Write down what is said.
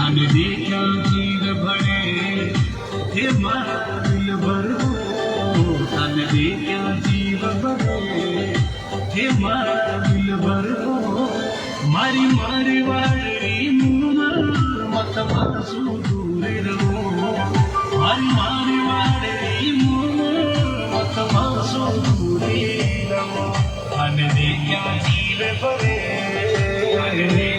અને દેખ્યા જીવ ભણે હે મારા દિલ ભરવો અને દેખ્યા જીવ ભણે હે મારા દિલ ભરવો મારી મારી વાળી મત માસું દૂર રહો મારી મારી વાળી મત માસું દૂર રહો અને દેખ્યા જીવ ભણે